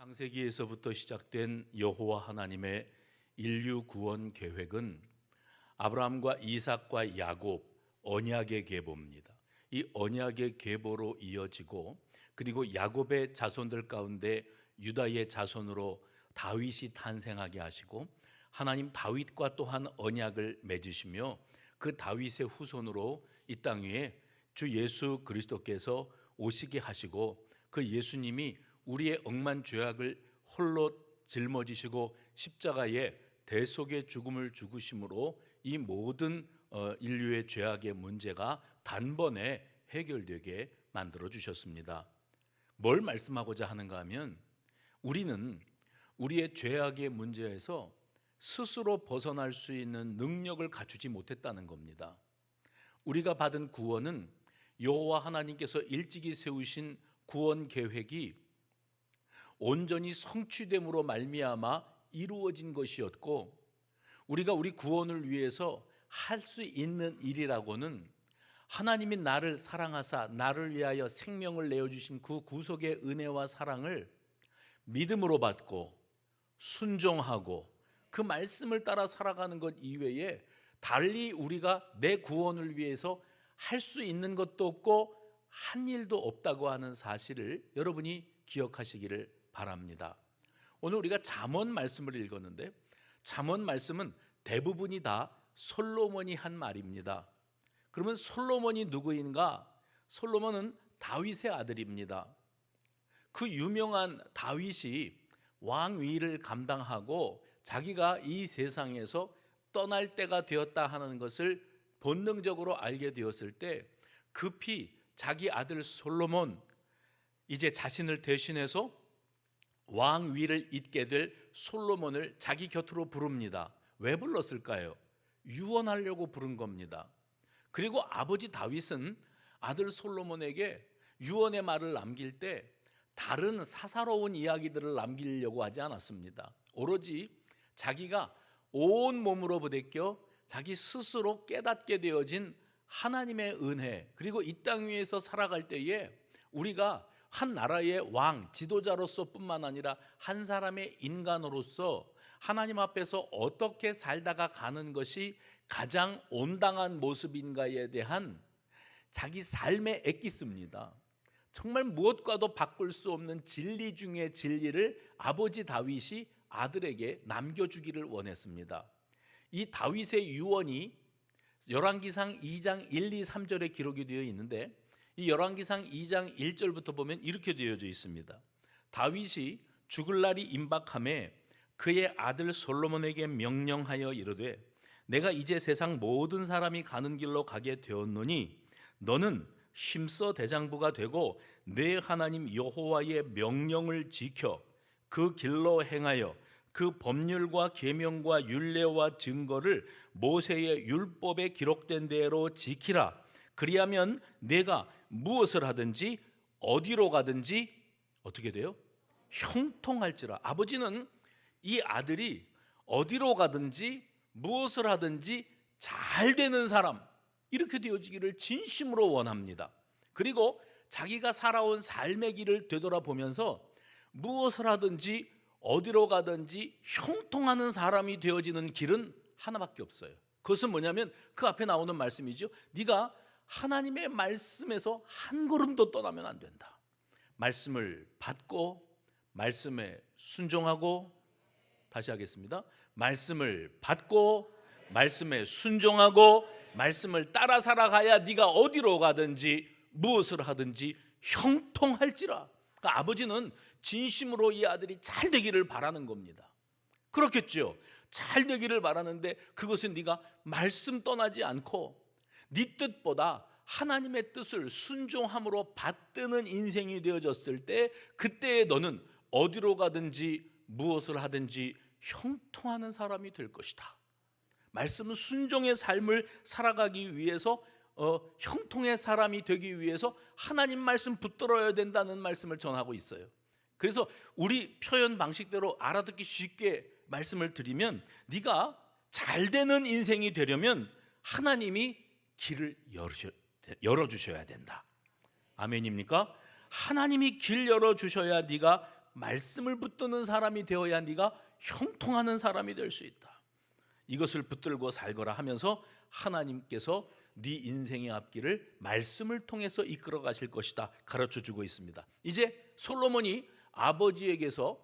창세기에서부터 시작된 여호와 하나님의 인류 구원 계획은 아브라함과 이삭과 야곱 언약의 계보입니다. 이 언약의 계보로 이어지고, 그리고 야곱의 자손들 가운데 유다의 자손으로 다윗이 탄생하게 하시고, 하나님 다윗과 또한 언약을 맺으시며 그 다윗의 후손으로 이 땅 위에 주 예수 그리스도께서 오시게 하시고, 그 예수님이 우리의 억만 죄악을 홀로 짊어지시고 십자가에 대속의 죽음을 죽으심으로 이 모든 인류의 죄악의 문제가 단번에 해결되게 만들어 주셨습니다. 뭘 말씀하고자 하는가 하면, 우리는 우리의 죄악의 문제에서 스스로 벗어날 수 있는 능력을 갖추지 못했다는 겁니다. 우리가 받은 구원은 여호와 하나님께서 일찍이 세우신 구원 계획이 온전히 성취됨으로 말미암아 이루어진 것이었고, 우리가 우리 구원을 위해서 할 수 있는 일이라고는 하나님이 나를 사랑하사 나를 위하여 생명을 내어주신 그 구속의 은혜와 사랑을 믿음으로 받고 순종하고 그 말씀을 따라 살아가는 것 이외에 달리 우리가 내 구원을 위해서 할 수 있는 것도 없고 한 일도 없다고 하는 사실을 여러분이 기억하시기를 바랍니다. 오늘 우리가 잠언 말씀을 읽었는데, 잠언 말씀은 대부분이 다 솔로몬이 한 말입니다. 그러면 솔로몬이 누구인가? 솔로몬은 다윗의 아들입니다. 그 유명한 다윗이 왕위를 감당하고 자기가 이 세상에서 떠날 때가 되었다 하는 것을 본능적으로 알게 되었을 때 급히 자기 아들 솔로몬, 이제 자신을 대신해서 왕위를 잇게 될 솔로몬을 자기 곁으로 부릅니다. 왜 불렀을까요? 유언하려고 부른 겁니다. 그리고 아버지 다윗은 아들 솔로몬에게 유언의 말을 남길 때 다른 사사로운 이야기들을 남기려고 하지 않았습니다. 오로지 자기가 온 몸으로 부대껴 자기 스스로 깨닫게 되어진 하나님의 은혜, 그리고 이 땅 위에서 살아갈 때에 우리가 한 나라의 왕, 지도자로서 뿐만 아니라 한 사람의 인간으로서 하나님 앞에서 어떻게 살다가 가는 것이 가장 온당한 모습인가에 대한 자기 삶의 엑기스입니다. 정말 무엇과도 바꿀 수 없는 진리 중의 진리를 아버지 다윗이 아들에게 남겨주기를 원했습니다. 이 다윗의 유언이 열왕기상 2장 1, 2, 3절에 기록이 되어 있는데, 이 열왕기상 2장 1절부터 보면 이렇게 되어져 있습니다. 다윗이 죽을 날이 임박함에 그의 아들 솔로몬에게 명령하여 이르되, 내가 이제 세상 모든 사람이 가는 길로 가게 되었노니 너는 힘써 대장부가 되고 내 하나님 여호와의 명령을 지켜 그 길로 행하여 그 법률과 계명과 율례와 증거를 모세의 율법에 기록된 대로 지키라. 그리하면 내가 무엇을 하든지 어디로 가든지 어떻게 돼요? 형통할지라. 아버지는 이 아들이 어디로 가든지 무엇을 하든지 잘 되는 사람, 이렇게 되어지기를 진심으로 원합니다. 그리고 자기가 살아온 삶의 길을 되돌아보면서 무엇을 하든지 어디로 가든지 형통하는 사람이 되어지는 길은 하나밖에 없어요. 그것은 뭐냐면 그 앞에 나오는 말씀이죠. 네가 하나님의 말씀에서 한 걸음도 떠나면 안 된다. 말씀을 받고 말씀에 순종하고, 다시 하겠습니다. 말씀을 받고 말씀에 순종하고 말씀을 따라 살아가야 네가 어디로 가든지 무엇을 하든지 형통할지라. 그러니까 아버지는 진심으로 이 아들이 잘 되기를 바라는 겁니다. 그렇겠죠. 잘 되기를 바라는데 그것은 네가 말씀 떠나지 않고 네 뜻보다 하나님의 뜻을 순종함으로 받드는 인생이 되어졌을 때, 그때에 너는 어디로 가든지 무엇을 하든지 형통하는 사람이 될 것이다. 말씀은 순종의 삶을 살아가기 위해서 형통의 사람이 되기 위해서 하나님 말씀 붙들어야 된다는 말씀을 전하고 있어요. 그래서 우리 표현 방식대로 알아듣기 쉽게 말씀을 드리면, 네가 잘 되는 인생이 되려면 하나님이 길을 열어주셔야 된다. 아멘입니까? 하나님이 길 열어주셔야 네가 말씀을 붙드는 사람이 되어야 네가 형통하는 사람이 될 수 있다. 이것을 붙들고 살거라 하면서 하나님께서 네 인생의 앞길을 말씀을 통해서 이끌어 가실 것이다 가르쳐 주고 있습니다. 이제 솔로몬이 아버지에게서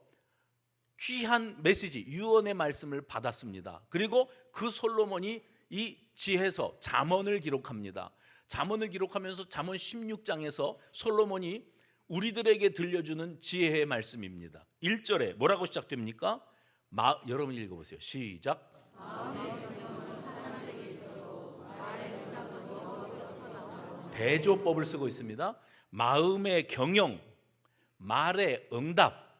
귀한 메시지, 유언의 말씀을 받았습니다. 그리고 그 솔로몬이 이 지혜서 잠언을 기록합니다. 잠언을 기록하면서 잠언 16장에서 솔로몬이 우리들에게 들려주는 지혜의 말씀입니다. 1절에 뭐라고 시작됩니까? 여러분 읽어보세요. 시작. 대조법을 쓰고 있습니다. 마음의 경영, 말의 응답.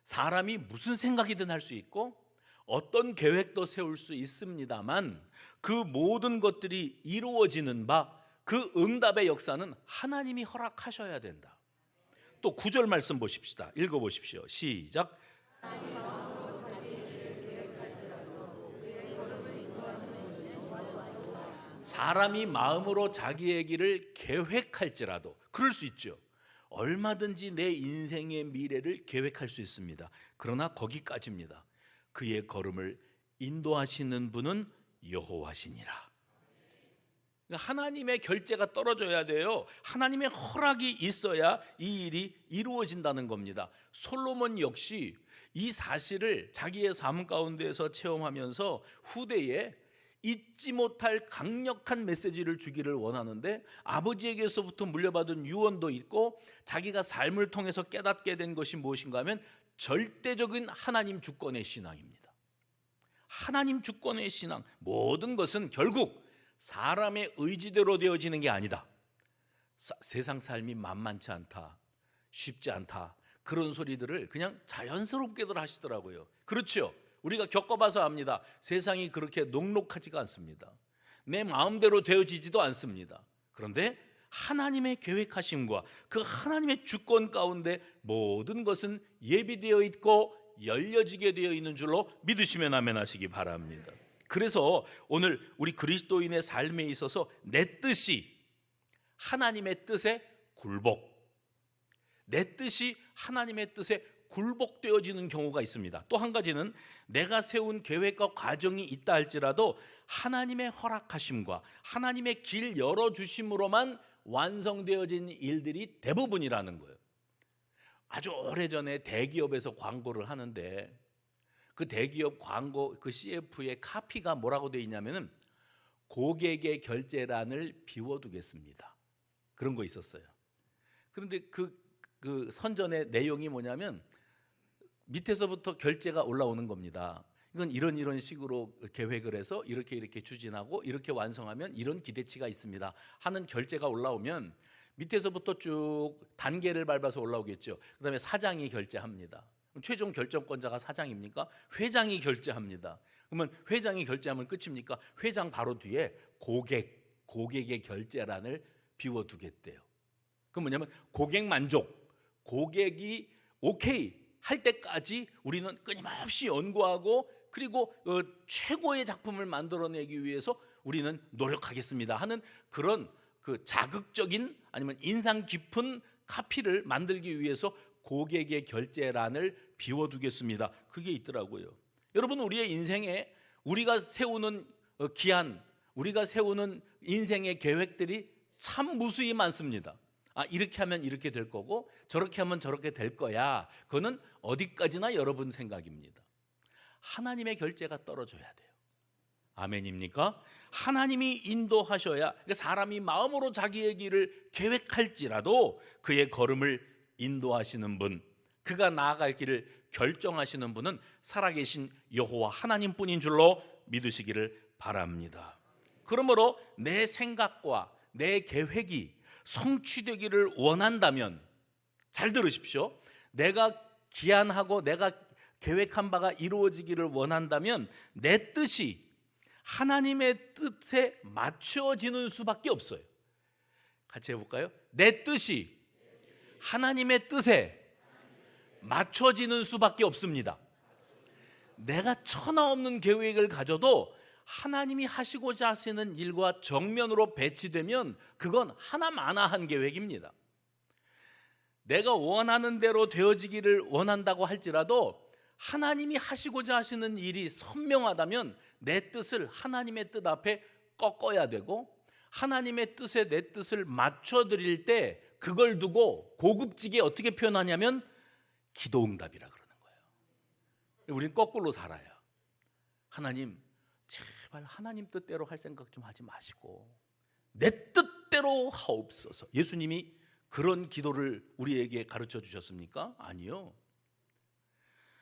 사람이 무슨 생각이든 할 수 있고 어떤 계획도 세울 수 있습니다만 그 모든 것들이 이루어지는 바, 그 응답의 역사는 하나님이 허락하셔야 된다. 또 9절 말씀 보십시다. 읽어보십시오. 시작. 사람이 마음으로 자기의 길을 계획할지라도, 그럴 수 있죠. 얼마든지 내 인생의 미래를 계획할 수 있습니다. 그러나 거기까지입니다. 그의 걸음을 인도하시는 분은 여호와시니라. 하나님의 결재가 떨어져야 돼요. 하나님의 허락이 있어야 이 일이 이루어진다는 겁니다. 솔로몬 역시 이 사실을 자기의 삶 가운데에서 체험하면서 후대에 잊지 못할 강력한 메시지를 주기를 원하는데, 아버지에게서부터 물려받은 유언도 있고 자기가 삶을 통해서 깨닫게 된 것이 무엇인가 하면 절대적인 하나님 주권의 신앙입니다. 하나님 주권의 신앙, 모든 것은 결국 사람의 의지대로 되어지는 게 아니다. 세상 삶이 만만치 않다, 쉽지 않다, 그런 소리들을 그냥 자연스럽게들 하시더라고요. 그렇죠? 우리가 겪어봐서 압니다. 세상이 그렇게 녹록하지가 않습니다. 내 마음대로 되어지지도 않습니다. 그런데 하나님의 계획하심과 그 하나님의 주권 가운데 모든 것은 예비되어 있고 열려지게 되어 있는 줄로 믿으시면 아멘 하시기 바랍니다. 그래서 오늘 우리 그리스도인의 삶에 있어서 내 뜻이 하나님의 뜻에 굴복, 내 뜻이 하나님의 뜻에 굴복되어지는 경우가 있습니다. 또 한 가지는 내가 세운 계획과 과정이 있다 할지라도 하나님의 허락하심과 하나님의 길 열어주심으로만 완성되어진 일들이 대부분이라는 거예요. 아주 오래전에 대기업에서 광고를 하는데 그 대기업 광고 그 CF의 카피가 뭐라고 되어 있냐면은 고객의 결제란을 비워두겠습니다. 그런 거 있었어요. 그런데 그 선전의 내용이 뭐냐면 밑에서부터 결제가 올라오는 겁니다. 이건 이런 식으로 계획을 해서 이렇게 추진하고 이렇게 완성하면 이런 기대치가 있습니다 하는 결제가 올라오면 밑에서부터 쭉 단계를 밟아서 올라오겠죠. 그 다음에 사장이 결제합니다. 최종 결정권자가 사장입니까? 회장이 결제합니다. 그러면 회장이 결제하면 끝입니까? 회장 바로 뒤에 고객의 결제란을 비워두겠대요. 그건 뭐냐면 고객 만족, 고객이 오케이 할 때까지 우리는 끊임없이 연구하고 그리고 최고의 작품을 만들어내기 위해서 우리는 노력하겠습니다 하는 그런 그 자극적인 아니면 인상 깊은 카피를 만들기 위해서 고객의 결제란을 비워두겠습니다. 그게 있더라고요. 여러분, 우리의 인생에 우리가 세우는 기한, 우리가 세우는 인생의 계획들이 참 무수히 많습니다. 이렇게 하면 이렇게 될 거고 저렇게 하면 저렇게 될 거야. 그거는 어디까지나 여러분 생각입니다. 하나님의 결제가 떨어져야 돼요. 아멘입니까? 하나님이 인도하셔야, 그러니까 사람이 마음으로 자기의 길을 계획할지라도 그의 걸음을 인도하시는 분, 그가 나아갈 길을 결정하시는 분은 살아계신 여호와 하나님뿐인 줄로 믿으시기를 바랍니다. 그러므로 내 생각과 내 계획이 성취되기를 원한다면, 잘 들으십시오. 내가 기한하고 내가 계획한 바가 이루어지기를 원한다면 내 뜻이 하나님의 뜻에 맞춰지는 수밖에 없어요. 같이 해볼까요? 내 뜻이 하나님의 뜻에 맞춰지는 수밖에 없습니다. 내가 천하없는 계획을 가져도 하나님이 하시고자 하시는 일과 정면으로 배치되면 그건 하나마나한 계획입니다. 내가 원하는 대로 되어지기를 원한다고 할지라도 하나님이 하시고자 하시는 일이 선명하다면 내 뜻을 하나님의 뜻 앞에 꺾어야 되고, 하나님의 뜻에 내 뜻을 맞춰드릴 때 그걸 두고 고급지게 어떻게 표현하냐면 기도응답이라 그러는 거예요. 우리는 거꾸로 살아요. 하나님, 제발 하나님 뜻대로 할 생각 좀 하지 마시고 내 뜻대로 하옵소서. 예수님이 그런 기도를 우리에게 가르쳐 주셨습니까? 아니요.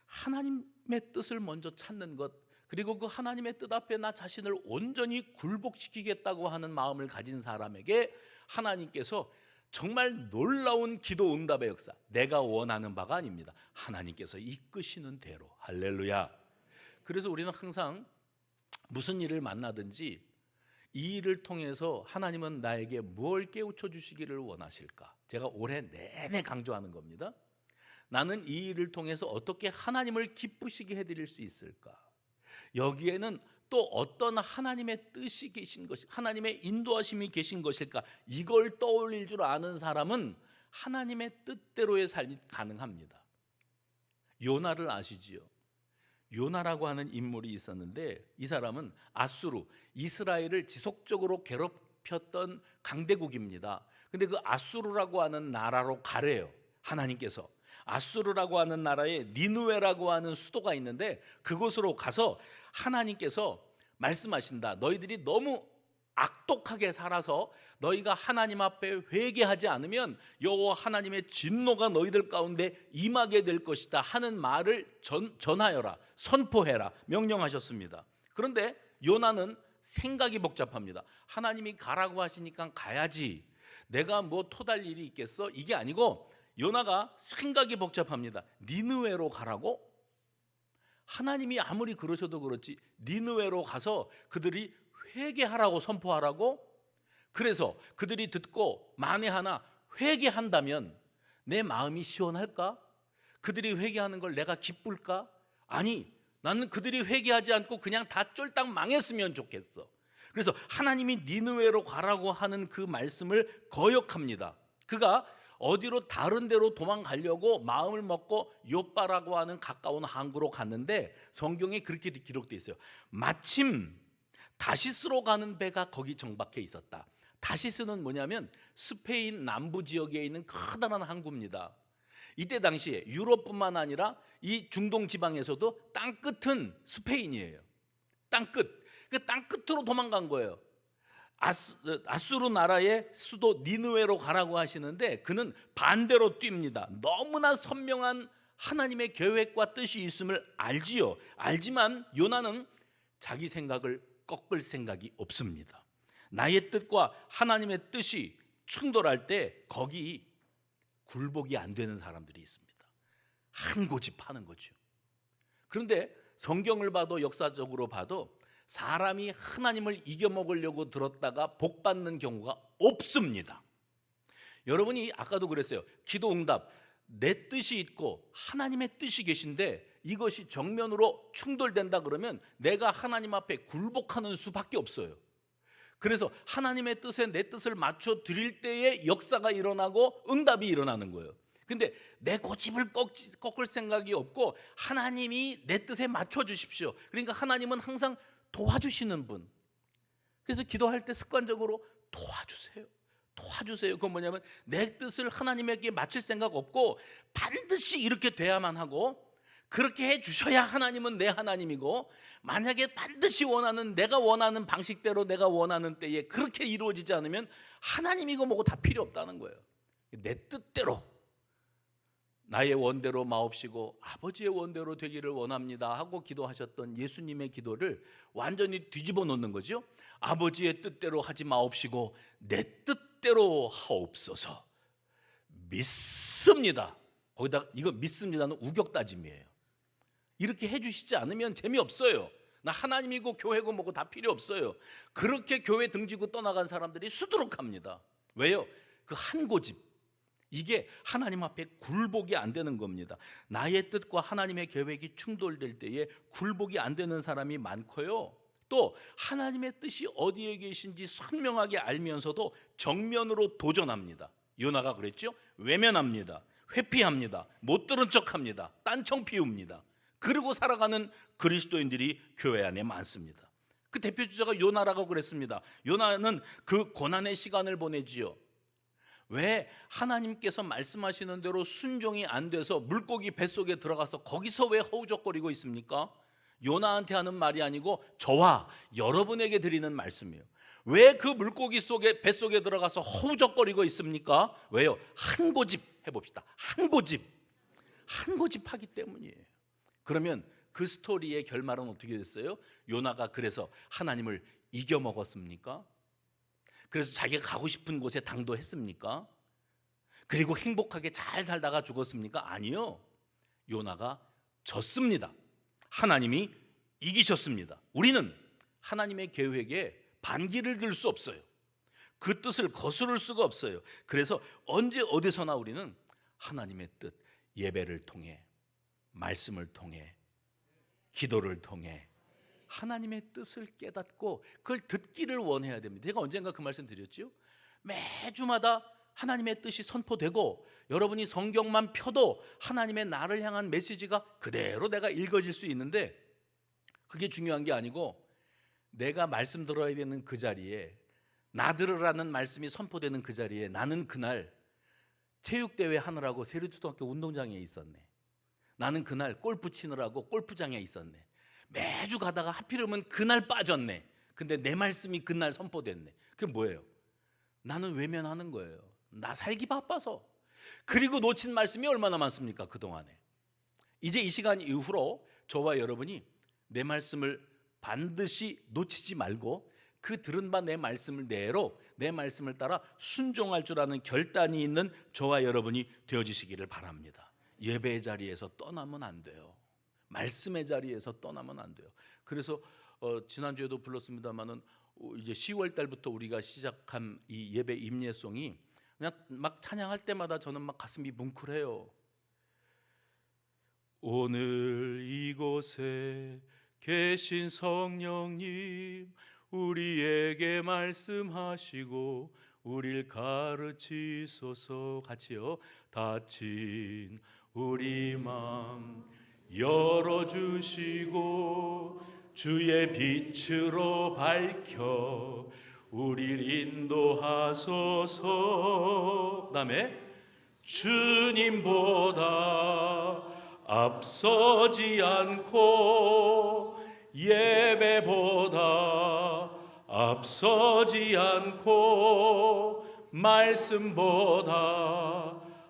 하나님의 뜻을 먼저 찾는 것, 그리고 그 하나님의 뜻 앞에 나 자신을 온전히 굴복시키겠다고 하는 마음을 가진 사람에게 하나님께서 정말 놀라운 기도 응답의 역사, 내가 원하는 바가 아닙니다. 하나님께서 이끄시는 대로. 할렐루야. 그래서 우리는 항상 무슨 일을 만나든지 이 일을 통해서 하나님은 나에게 뭘 깨우쳐 주시기를 원하실까? 제가 올해 내내 강조하는 겁니다. 나는 이 일을 통해서 어떻게 하나님을 기쁘시게 해드릴 수 있을까? 여기에는 또 어떤 하나님의 뜻이 계신 것이, 하나님의 인도하심이 계신 것일까? 이걸 떠올릴 줄 아는 사람은 하나님의 뜻대로의 삶이 가능합니다. 요나를 아시지요? 요나라고 하는 인물이 있었는데 이 사람은 아수르, 이스라엘을 지속적으로 괴롭혔던 강대국입니다. 근데 그 아수르라고 하는 나라로 가래요. 하나님께서 아수르라고 하는 나라에 니느웨라고 하는 수도가 있는데 그곳으로 가서 하나님께서 말씀하신다. 너희들이 너무 악독하게 살아서 너희가 하나님 앞에 회개하지 않으면 여호와 하나님의 진노가 너희들 가운데 임하게 될 것이다 하는 말을 전하여라, 선포해라 명령하셨습니다. 그런데 요나는 생각이 복잡합니다. 하나님이 가라고 하시니까 가야지, 내가 뭐 토달 일이 있겠어? 이게 아니고 요나가 생각이 복잡합니다. 니느웨로 가라고? 하나님이 아무리 그러셔도 그렇지 니느웨로 가서 그들이 회개하라고 선포하라고? 그래서 그들이 듣고 만에 하나 회개한다면 내 마음이 시원할까? 그들이 회개하는 걸 내가 기쁠까? 아니, 나는 그들이 회개하지 않고 그냥 다 쫄딱 망했으면 좋겠어. 그래서 하나님이 니느웨로 가라고 하는 그 말씀을 거역합니다. 그가 어디로 다른 데로 도망가려고 마음을 먹고 요빠라고 하는 가까운 항구로 갔는데 성경에 그렇게 기록되어 있어요. 마침 다시스로 가는 배가 거기 정박해 있었다. 다시스는 뭐냐면 스페인 남부 지역에 있는 커다란 항구입니다. 이때 당시에 유럽뿐만 아니라 이 중동 지방에서도 땅끝은 스페인이에요. 땅끝. 그 땅끝으로 도망간 거예요. 아수르 나라의 수도 니느웨로 가라고 하시는데 그는 반대로 뜁니다. 너무나 선명한 하나님의 계획과 뜻이 있음을 알지요. 알지만 요나는 자기 생각을 꺾을 생각이 없습니다. 나의 뜻과 하나님의 뜻이 충돌할 때 거기 굴복이 안 되는 사람들이 있습니다. 한 고집하는 거죠. 그런데 성경을 봐도 역사적으로 봐도 사람이 하나님을 이겨먹으려고 들었다가 복 받는 경우가 없습니다. 여러분이 아까도 그랬어요. 기도 응답, 내 뜻이 있고 하나님의 뜻이 계신데 이것이 정면으로 충돌된다 그러면 내가 하나님 앞에 굴복하는 수밖에 없어요. 그래서 하나님의 뜻에 내 뜻을 맞춰 드릴 때에 역사가 일어나고 응답이 일어나는 거예요. 근데 내 고집을 꺾을 생각이 없고 하나님이 내 뜻에 맞춰 주십시오. 그러니까 하나님은 항상 도와주시는 분. 그래서 기도할 때 습관적으로 도와주세요. 도와주세요. 그건 뭐냐면 내 뜻을 하나님에게 맞출 생각 없고 반드시 이렇게 돼야만 하고 그렇게 해 주셔야 하나님은 내 하나님이고 만약에 반드시 내가 원하는 방식대로 내가 원하는 때에 그렇게 이루어지지 않으면 하나님이고 뭐고 다 필요 없다는 거예요. 내 뜻대로 나의 원대로 마옵시고 아버지의 원대로 되기를 원합니다 하고 기도하셨던 예수님의 기도를 완전히 뒤집어 놓는 거죠. 아버지의 뜻대로 하지 마옵시고 내 뜻대로 하옵소서. 믿습니다. 거기다 이거 믿습니다는 우격다짐이에요. 이렇게 해주시지 않으면 재미없어요. 나 하나님이고 교회고 뭐고 다 필요 없어요. 그렇게 교회 등지고 떠나간 사람들이 수두룩합니다. 왜요? 그 한 고집, 이게 하나님 앞에 굴복이 안 되는 겁니다. 나의 뜻과 하나님의 계획이 충돌될 때에 굴복이 안 되는 사람이 많고요. 또 하나님의 뜻이 어디에 계신지 선명하게 알면서도 정면으로 도전합니다. 요나가 그랬죠? 외면합니다. 회피합니다. 못 들은 척합니다. 딴청 피웁니다. 그리고 살아가는 그리스도인들이 교회 안에 많습니다. 그 대표 주자가 요나라고 그랬습니다. 요나는 그 고난의 시간을 보내지요. 왜 하나님께서 말씀하시는 대로 순종이 안 돼서 물고기 뱃속에 들어가서 거기서 왜 허우적거리고 있습니까? 요나한테 하는 말이 아니고 저와 여러분에게 드리는 말씀이에요. 왜 그 물고기 속에 뱃속에 들어가서 허우적거리고 있습니까? 왜요? 한 고집 해봅시다. 한 고집 하기 때문이에요. 그러면 그 스토리의 결말은 어떻게 됐어요? 요나가 그래서 하나님을 이겨먹었습니까? 그래서 자기가 가고 싶은 곳에 당도했습니까? 그리고 행복하게 잘 살다가 죽었습니까? 아니요. 요나가 졌습니다. 하나님이 이기셨습니다. 우리는 하나님의 계획에 반기를 들 수 없어요. 그 뜻을 거스를 수가 없어요. 그래서 언제 어디서나 우리는 하나님의 뜻, 예배를 통해, 말씀을 통해, 기도를 통해 하나님의 뜻을 깨닫고 그걸 듣기를 원해야 됩니다. 제가 언젠가 그 말씀 드렸죠. 매주마다 하나님의 뜻이 선포되고 여러분이 성경만 펴도 하나님의 나를 향한 메시지가 그대로 내가 읽어질 수 있는데, 그게 중요한 게 아니고 내가 말씀 들어야 되는 그 자리에, 나 들으라는 말씀이 선포되는 그 자리에 나는 그날 체육대회 하느라고 세류초등학교 운동장에 있었네. 나는 그날 골프 치느라고 골프장에 있었네. 매주 가다가 하필이면 그날 빠졌네. 근데 내 말씀이 그날 선포됐네. 그게 뭐예요? 나는 외면하는 거예요. 나 살기 바빠서. 그리고 놓친 말씀이 얼마나 많습니까? 그동안에. 이제 이 시간 이후로 저와 여러분이 내 말씀을 반드시 놓치지 말고 그 들은 바 내 말씀을 내로 내 말씀을 따라 순종할 줄 아는 결단이 있는 저와 여러분이 되어주시기를 바랍니다. 예배의 자리에서 떠나면 안 돼요. 말씀의 자리에서 떠나면 안 돼요. 그래서 지난주에도 불렀습니다마는 이제 10월 달부터 우리가 시작한 이 예배 임예송이 그냥 막 찬양할 때마다 저는 막 가슴이 뭉클해요. 오늘 이곳에 계신 성령님, 우리에게 말씀하시고 우릴 가르치소서. 같이요. 닫힌 우리 마음 열어주시고 주의 빛으로 밝혀 우릴 인도하소서. 그 다음에 주님보다 앞서지 않고 예배보다 앞서지 않고 말씀보다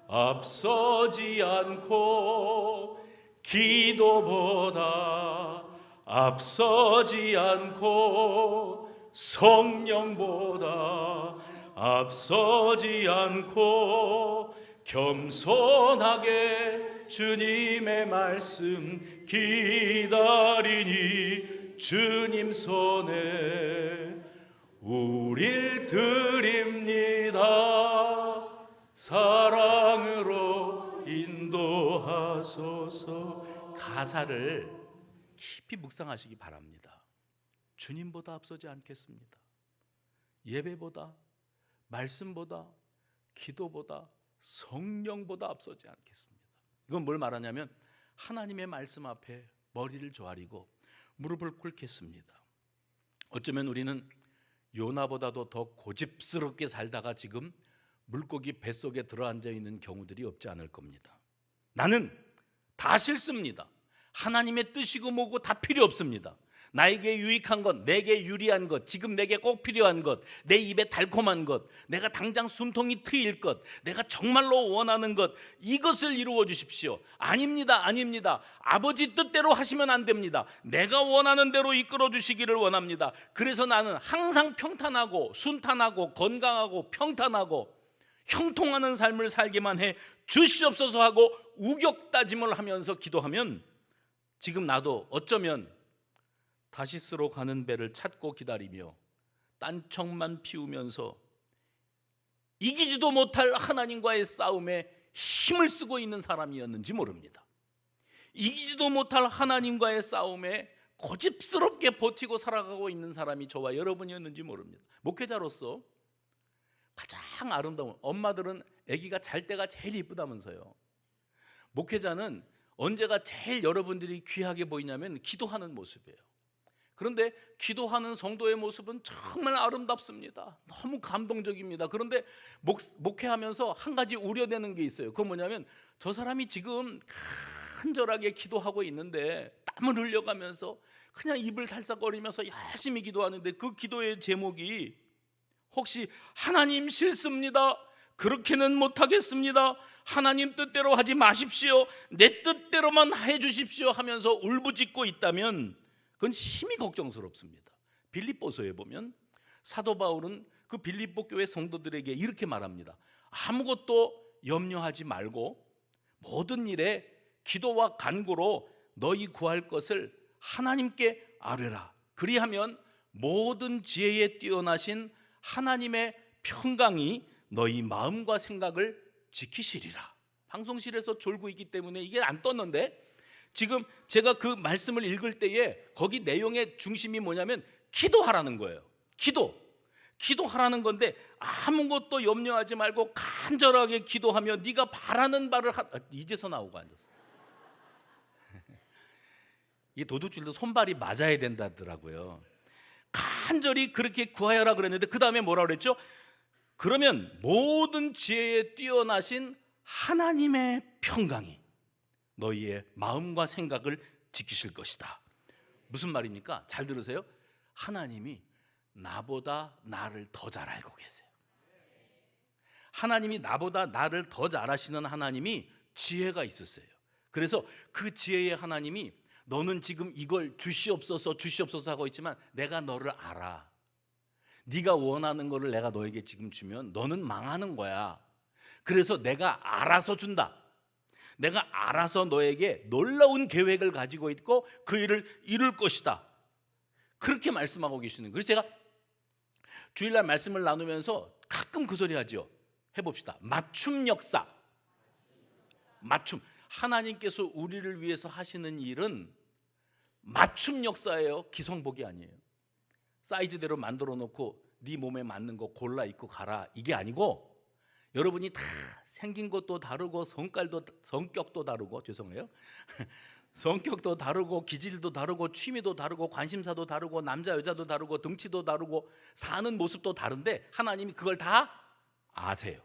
앞서지 않고 기도보다 앞서지 않고 성령보다 앞서지 않고 겸손하게 주님의 말씀 기다리니 주님 손에 우릴 드립니다. 사랑으로 인도하소서. 가사를 깊이 묵상하시기 바랍니다. 주님보다 앞서지 않겠습니다. 예배보다, 말씀보다, 기도보다, 성령보다 앞서지 않겠습니다. 이건 뭘 말하냐면 하나님의 말씀 앞에 머리를 조아리고 무릎을 꿇겠습니다. 어쩌면 우리는 요나보다도 더 고집스럽게 살다가 지금 물고기 뱃속에 들어앉아 있는 경우들이 없지 않을 겁니다. 나는 다 싫습니다. 하나님의 뜻이고 뭐고 다 필요 없습니다. 나에게 유익한 것, 내게 유리한 것, 지금 내게 꼭 필요한 것, 내 입에 달콤한 것, 내가 당장 숨통이 트일 것, 내가 정말로 원하는 것, 이것을 이루어 주십시오. 아닙니다. 아닙니다. 아버지 뜻대로 하시면 안 됩니다. 내가 원하는 대로 이끌어 주시기를 원합니다. 그래서 나는 항상 평탄하고 순탄하고 건강하고 평탄하고 형통하는 삶을 살게만 해 주시옵소서 하고 우격다짐을 하면서 기도하면 지금 나도 어쩌면 다시스로 가는 배를 찾고 기다리며 딴청만 피우면서 이기지도 못할 하나님과의 싸움에 힘을 쓰고 있는 사람이었는지 모릅니다. 이기지도 못할 하나님과의 싸움에 고집스럽게 버티고 살아가고 있는 사람이 저와 여러분이었는지 모릅니다. 목회자로서 가장 아름다운, 엄마들은 아기가 잘 때가 제일 이쁘다면서요. 목회자는 언제가 제일 여러분들이 귀하게 보이냐면 기도하는 모습이에요. 그런데 기도하는 성도의 모습은 정말 아름답습니다. 너무 감동적입니다. 그런데 목회하면서 한 가지 우려되는 게 있어요. 그건 뭐냐면 저 사람이 지금 간절하게 기도하고 있는데 땀을 흘려가면서 그냥 입을 살싹거리면서 열심히 기도하는데 그 기도의 제목이 혹시 하나님 싫습니다, 그렇게는 못하겠습니다, 하나님 뜻대로 하지 마십시오, 내 뜻대로만 해주십시오 하면서 울부짖고 있다면 그건 심히 걱정스럽습니다. 빌립보서에 보면 사도 바울은 그 빌립보 교회 성도들에게 이렇게 말합니다. 아무것도 염려하지 말고 모든 일에 기도와 간구로 너희 구할 것을 하나님께 아뢰라. 그리하면 모든 지혜에 뛰어나신 하나님의 평강이 너희 마음과 생각을 지키시리라. 방송실에서 졸고 있기 때문에 이게 안 떴는데 지금 제가 그 말씀을 읽을 때에 거기 내용의 중심이 뭐냐면 기도하라는 거예요. 기도하라는 건데 아무것도 염려하지 말고 간절하게 기도하며 네가 바라는 바를 이제서 나오고 앉았어. 이 도둑질도 손발이 맞아야 된다더라고요. 간절히 그렇게 구하여라 그랬는데 그 다음에 뭐라 그랬죠? 그러면 모든 지혜에 뛰어나신 하나님의 평강이 너희의 마음과 생각을 지키실 것이다. 무슨 말입니까? 잘 들으세요. 하나님이 나보다 나를 더 잘 알고 계세요. 하나님이 나보다 나를 더 잘 아시는 하나님이 지혜가 있으세요. 그래서 그 지혜의 하나님이 너는 지금 이걸 주시옵소서 하고 있지만 내가 너를 알아. 네가 원하는 거를 내가 너에게 지금 주면 너는 망하는 거야. 그래서 내가 알아서 준다. 내가 알아서 너에게 놀라운 계획을 가지고 있고 그 일을 이룰 것이다. 그렇게 말씀하고 계시는 거예요. 그래서 제가 주일날 말씀을 나누면서 가끔 그 소리 하죠. 해봅시다. 맞춤 역사. 맞춤. 하나님께서 우리를 위해서 하시는 일은 맞춤 역사예요. 기성복이 아니에요. 사이즈대로 만들어 놓고 네 몸에 맞는 거 골라 입고 가라, 이게 아니고 여러분이 다 생긴 것도 다르고 성격도 다르고 죄송해요. 성격도 다르고 기질도 다르고 취미도 다르고 관심사도 다르고 남자 여자도 다르고 등치도 다르고 사는 모습도 다른데 하나님이 그걸 다 아세요.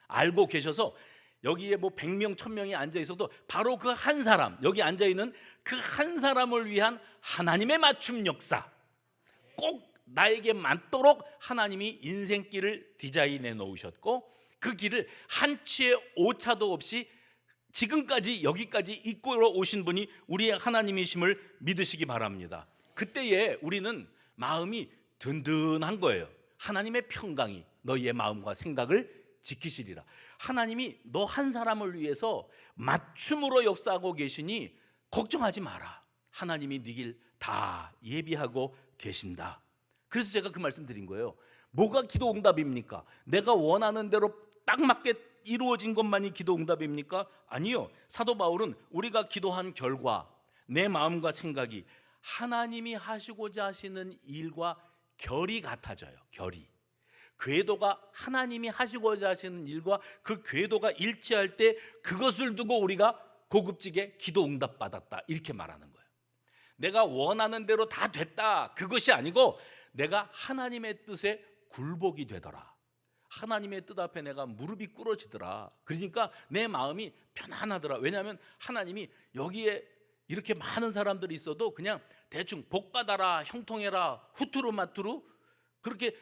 알고 계셔서 여기에 뭐 100명 1000명이 앉아 있어도 바로 그 한 사람, 여기 앉아 있는 그 한 사람을 위한 하나님의 맞춤 역사, 꼭 나에게 맞도록 하나님이 인생길을 디자인해 놓으셨고 그 길을 한치의 오차도 없이 지금까지 여기까지 이끌어 오신 분이 우리의 하나님이심을 믿으시기 바랍니다. 그때에 우리는 마음이 든든한 거예요. 하나님의 평강이 너희의 마음과 생각을 지키시리라. 하나님이 너 한 사람을 위해서 맞춤으로 역사하고 계시니 걱정하지 마라. 하나님이 네 길 다 예비하고 계신다. 그래서 제가 그 말씀 드린 거예요. 뭐가 기도 응답입니까? 내가 원하는 대로 딱 맞게 이루어진 것만이 기도 응답입니까? 아니요. 사도 바울은 우리가 기도한 결과 내 마음과 생각이 하나님이 하시고자 하시는 일과 결이 같아져요. 결이. 궤도가 하나님이 하시고자 하시는 일과 그 궤도가 일치할 때 그것을 두고 우리가 고급지게 기도 응답 받았다, 이렇게 말하는 거예요. 내가 원하는 대로 다 됐다, 그것이 아니고 내가 하나님의 뜻에 굴복이 되더라. 하나님의 뜻 앞에 내가 무릎이 꿇어지더라. 그러니까 내 마음이 편안하더라. 왜냐하면 하나님이 여기에 이렇게 많은 사람들이 있어도 그냥 대충 복 받아라, 형통해라, 후투루 마투루 그렇게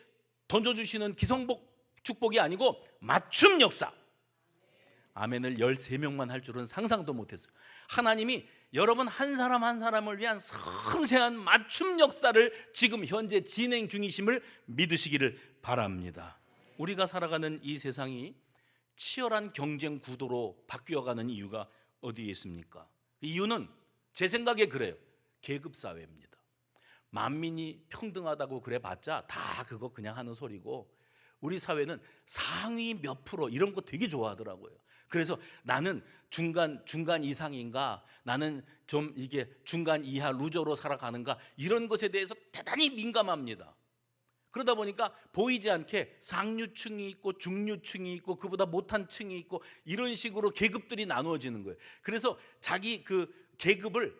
던져주시는 기성복 축복이 아니고 맞춤 역사. 아멘을 13명만 할 줄은 상상도 못했어요. 하나님이 여러분 한 사람 한 사람을 위한 섬세한 맞춤 역사를 지금 현재 진행 중이심을 믿으시기를 바랍니다. 우리가 살아가는 이 세상이 치열한 경쟁 구도로 바뀌어가는 이유가 어디에 있습니까? 이유는 제 생각에 그래요. 계급사회입니다. 만민이 평등하다고 그래봤자 다 그거 그냥 하는 소리고 우리 사회는 상위 몇 프로 이런 거 되게 좋아하더라고요. 그래서 나는 중간 이상인가, 나는 좀 이게 중간 이하 루저로 살아가는가, 이런 것에 대해서 대단히 민감합니다. 그러다 보니까 보이지 않게 상류층이 있고 중류층이 있고 그보다 못한 층이 있고 이런 식으로 계급들이 나누어지는 거예요. 그래서 자기 그 계급을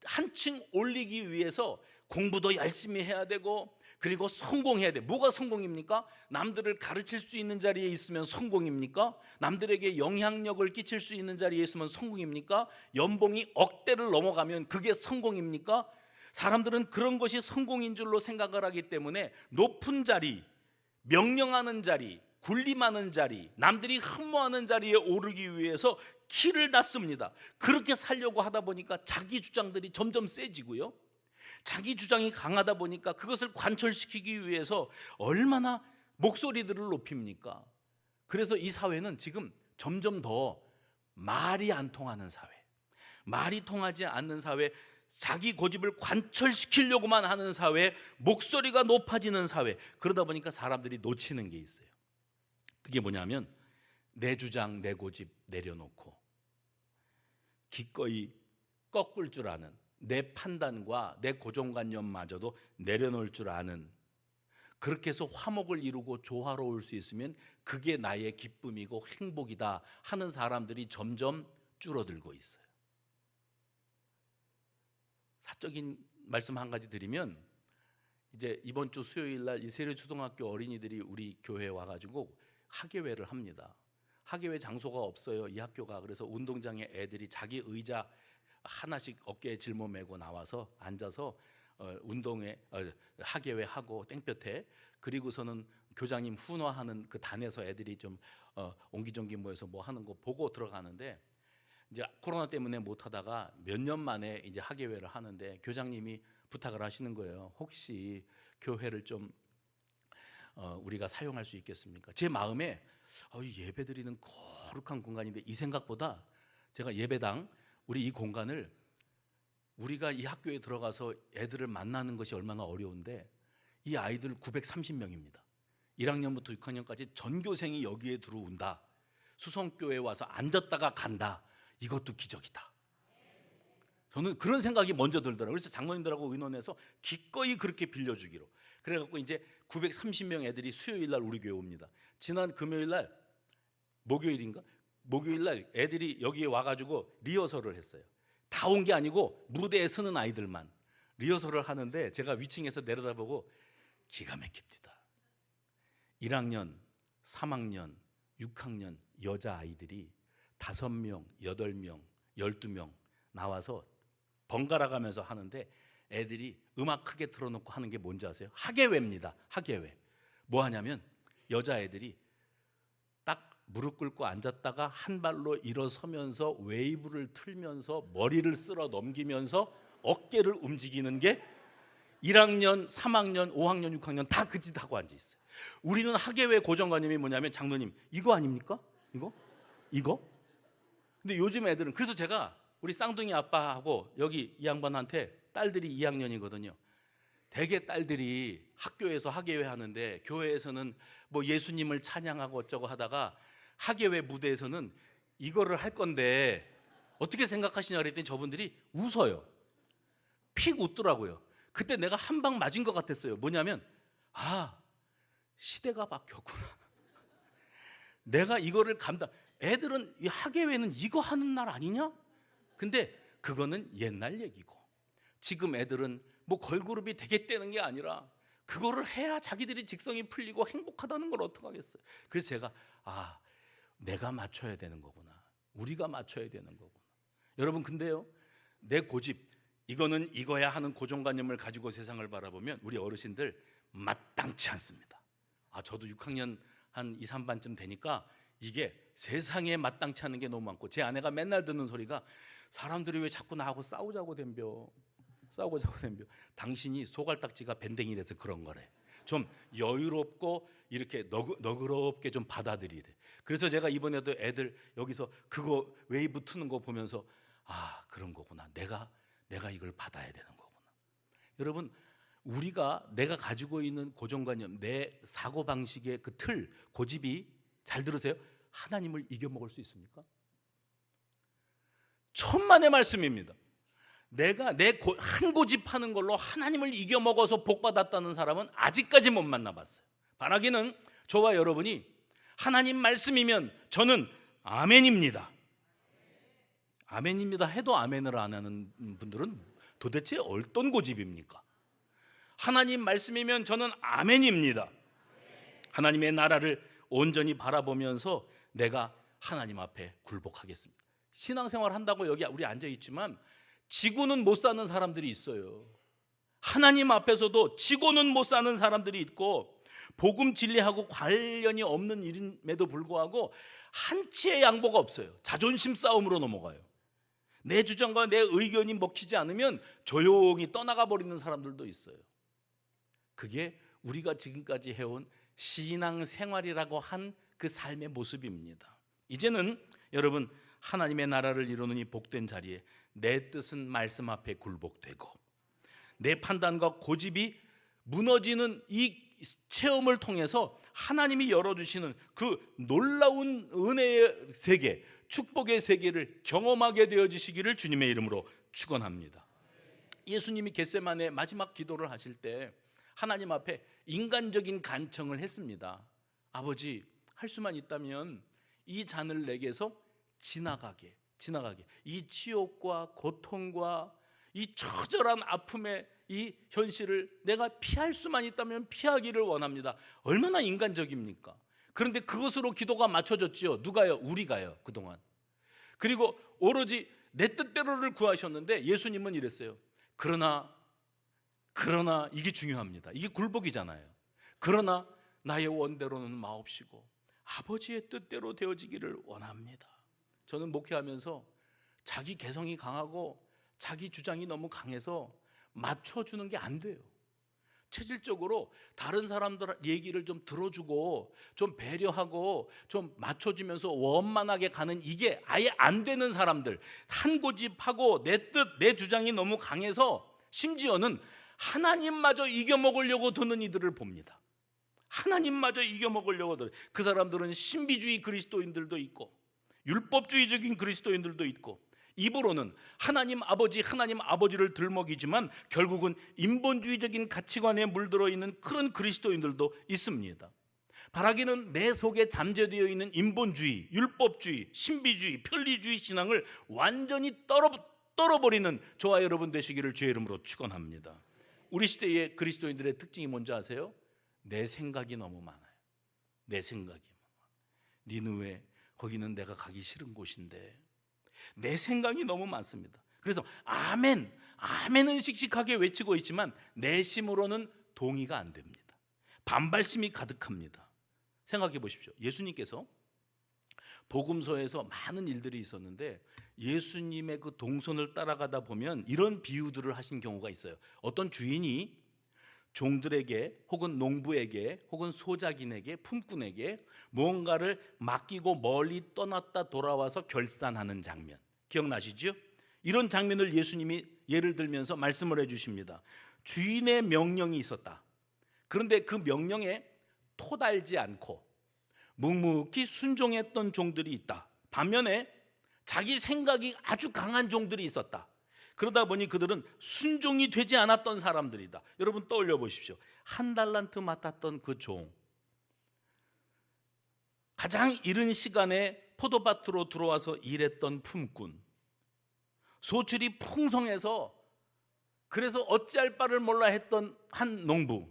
한층 올리기 위해서 공부도 열심히 해야 되고, 그리고 성공해야 돼. 뭐가 성공입니까? 남들을 가르칠 수 있는 자리에 있으면 성공입니까? 남들에게 영향력을 끼칠 수 있는 자리에 있으면 성공입니까? 연봉이 억대를 넘어가면 그게 성공입니까? 사람들은 그런 것이 성공인 줄로 생각을 하기 때문에 높은 자리, 명령하는 자리, 군림하는 자리, 남들이 흠모하는 자리에 오르기 위해서 키를 닫습니다. 그렇게 살려고 하다 보니까 자기 주장들이 점점 세지고요, 자기 주장이 강하다 보니까 그것을 관철시키기 위해서 얼마나 목소리들을 높입니까? 그래서 이 사회는 지금 점점 더 말이 안 통하는 사회, 말이 통하지 않는 사회, 자기 고집을 관철시키려고만 하는 사회, 목소리가 높아지는 사회. 그러다 보니까 사람들이 놓치는 게 있어요. 그게 뭐냐면 내 주장, 내 고집 내려놓고 기꺼이 꺾을 줄 아는, 내 판단과 내 고정관념마저도 내려놓을 줄 아는, 그렇게 해서 화목을 이루고 조화로울 수 있으면 그게 나의 기쁨이고 행복이다 하는 사람들이 점점 줄어들고 있어요. 사적인 말씀 한 가지 드리면, 이제 이번 주 수요일 날 이 세례초등학교 어린이들이 우리 교회에 와가지고 학예회를 합니다. 학예회 장소가 없어요, 이 학교가. 그래서 운동장에 애들이 자기 의자 하나씩 어깨에 짊어매고 나와서 앉아서 운동회, 학예회 하고 땡볕에, 그리고서는 교장님 훈화하는 그 단에서 애들이 좀 옹기종기 모여서 뭐 하는 거 보고 들어가는데, 이제 코로나 때문에 못 하다가 몇 년 만에 이제 학예회를 하는데 교장님이 부탁을 하시는 거예요. 혹시 교회를 좀 우리가 사용할 수 있겠습니까? 제 마음에 예배 드리는 거룩한 공간인데, 이 생각보다 제가 예배당, 우리 이 공간을 우리가 이 학교에 들어가서 애들을 만나는 것이 얼마나 어려운데, 이 아이들 930명입니다. 1학년부터 6학년까지 전교생이 여기에 들어온다. 수성교회에 와서 앉았다가 간다. 이것도 기적이다. 저는 그런 생각이 먼저 들더라고요. 그래서 장로님들하고 의논해서 기꺼이 그렇게 빌려주기로. 그래갖고 이제 930명 애들이 수요일 날 우리 교회 옵니다. 지난 금요일 날, 목요일인가? 목요일 날 애들이 여기에 와가지고 리허설을 했어요. 다 온 게 아니고 무대에 서는 아이들만 리허설을 하는데, 제가 위층에서 내려다보고 기가 막힙니다. 1학년, 3학년, 6학년 여자아이들이 5명, 8명, 12명 나와서 번갈아 가면서 하는데, 애들이 음악 크게 틀어놓고 하는 게 뭔지 아세요? 학예회입니다. 학예회. 뭐 하냐면 여자애들이 딱 무릎 꿇고 앉았다가 한 발로 일어서면서 웨이브를 틀면서 머리를 쓸어 넘기면서 어깨를 움직이는 게 1학년, 3학년, 5학년, 6학년 다 그 짓 하고 앉아 있어요. 우리는 학예회 고정관념이 뭐냐면, 장로님 이거 아닙니까? 이거? 근데 요즘 애들은, 그래서 제가 우리 쌍둥이 아빠하고 여기 이 양반한테, 딸들이 2학년이거든요. 대개 딸들이 학교에서 학예회 하는데 교회에서는 뭐 예수님을 찬양하고 어쩌고 하다가 학예회 무대에서는 이거를 할 건데 어떻게 생각하시냐 그랬더니 저분들이 웃어요. 픽 웃더라고요. 그때 내가 한 방 맞은 것 같았어요. 뭐냐면, 시대가 바뀌었구나. 내가 이거를 애들은 이 학예회는 이거 하는 날 아니냐? 근데 그거는 옛날 얘기고, 지금 애들은 뭐 걸그룹이 되겠다는 게 아니라 그거를 해야 자기들이 직성이 풀리고 행복하다는 걸 어떡하겠어요. 그래서 제가 내가 맞춰야 되는 거구나, 우리가 맞춰야 되는 거구나. 여러분, 근데요, 내 고집, 이거는 이거야 하는 고정관념을 가지고 세상을 바라보면 우리 어르신들 마땅치 않습니다. 저도 6학년 한 2, 3반쯤 되니까 이게 세상에 마땅치 않은 게 너무 많고, 제 아내가 맨날 듣는 소리가, 사람들이 왜 자꾸 나하고 싸우자고 덤벼. 당신이 소갈딱지가 밴댕이 돼서 그런 거래. 좀 여유롭고 이렇게 너그럽게 좀 받아들이래. 그래서 제가 이번에도 애들 여기서 그거 웨이브 트는 거 보면서 그런 거구나, 내가 이걸 받아야 되는 거구나. 여러분, 내가 가지고 있는 고정관념, 내 사고방식의 그 틀, 고집이, 잘 들으세요, 하나님을 이겨먹을 수 있습니까? 천만의 말씀입니다. 내가 한 고집 하는 걸로 하나님을 이겨먹어서 복받았다는 사람은 아직까지 못 만나봤어요. 바라기는 저와 여러분이 하나님 말씀이면 저는 아멘입니다. 아멘입니다 해도 아멘을 안 하는 분들은 도대체 어떤 고집입니까? 하나님 말씀이면 저는 아멘입니다. 하나님의 나라를 온전히 바라보면서 내가 하나님 앞에 굴복하겠습니다. 신앙생활 한다고 여기 우리 앉아있지만 지고는 못 사는 사람들이 있어요. 하나님 앞에서도 지고는 못 사는 사람들이 있고 복음 진리하고 관련이 없는 일임에도 불구하고 한치의 양보가 없어요. 자존심 싸움으로 넘어가요. 내 주장과 내 의견이 먹히지 않으면 조용히 떠나가 버리는 사람들도 있어요. 그게 우리가 지금까지 해온 신앙생활이라고 한 그 삶의 모습입니다. 이제는 여러분 하나님의 나라를 이루는 이 복된 자리에 내 뜻은 말씀 앞에 굴복되고 내 판단과 고집이 무너지는 이 체험을 통해서 하나님이 열어주시는 그 놀라운 은혜의 세계, 축복의 세계를 경험하게 되어지시기를 주님의 이름으로 축원합니다. 예수님이 겟세마네 마지막 기도를 하실 때 하나님 앞에 인간적인 간청을 했습니다. 아버지, 할 수만 있다면 이 잔을 내게서 지나가게 이 치욕과 고통과 이 처절한 아픔의 이 현실을 내가 피할 수만 있다면 피하기를 원합니다. 얼마나 인간적입니까? 그런데 그것으로 기도가 맞춰졌지요. 누가요? 우리가요. 그동안. 그리고 오로지 내 뜻대로를 구하셨는데 예수님은 이랬어요. 그러나 이게 중요합니다. 이게 굴복이잖아요. 그러나 나의 원대로는 마옵시고 아버지의 뜻대로 되어지기를 원합니다. 저는 목회하면서 자기 개성이 강하고 자기 주장이 너무 강해서 맞춰주는 게 안 돼요. 체질적으로 다른 사람들 얘기를 좀 들어주고 좀 배려하고 좀 맞춰주면서 원만하게 가는 이게 아예 안 되는 사람들, 한 고집하고 내 뜻, 내 주장이 너무 강해서 심지어는 하나님마저 이겨먹으려고 드는 이들을 봅니다. 하나님마저 이겨먹으려고 드는 그 사람들은 신비주의 그리스도인들도 있고 율법주의적인 그리스도인들도 있고 입으로는 하나님 아버지를 들먹이지만 결국은 인본주의적인 가치관에 물들어 있는 그런 그리스도인들도 있습니다. 바라기는 내 속에 잠재되어 있는 인본주의, 율법주의, 신비주의, 편리주의 신앙을 완전히 떨어버리는 저와 여러분 되시기를 주의 이름으로 축원합니다. 우리 시대의 그리스도인들의 특징이 뭔지 아세요? 내 생각이 너무 많아요. 내 생각이 니느웨 거기는 내가 가기 싫은 곳인데 내 생각이 너무 많습니다. 그래서 아멘은 씩씩하게 외치고 있지만 내심으로는 동의가 안 됩니다. 반발심이 가득합니다. 생각해 보십시오. 예수님께서 복음서에서 많은 일들이 있었는데 예수님의 그 동선을 따라가다 보면 이런 비유들을 하신 경우가 있어요. 어떤 주인이 종들에게 혹은 농부에게 혹은 소작인에게 품꾼에게 무언가를 맡기고 멀리 떠났다 돌아와서 결산하는 장면 기억나시죠? 이런 장면을 예수님이 예를 들면서 말씀을 해주십니다. 주인의 명령이 있었다. 그런데 그 명령에 토달지 않고 묵묵히 순종했던 종들이 있다. 반면에 자기 생각이 아주 강한 종들이 있었다. 그러다 보니 그들은 순종이 되지 않았던 사람들이다. 여러분 떠올려 보십시오. 한 달란트 맡았던 그 종, 가장 이른 시간에 포도밭으로 들어와서 일했던 품꾼, 소출이 풍성해서 그래서 어찌할 바를 몰라 했던 한 농부,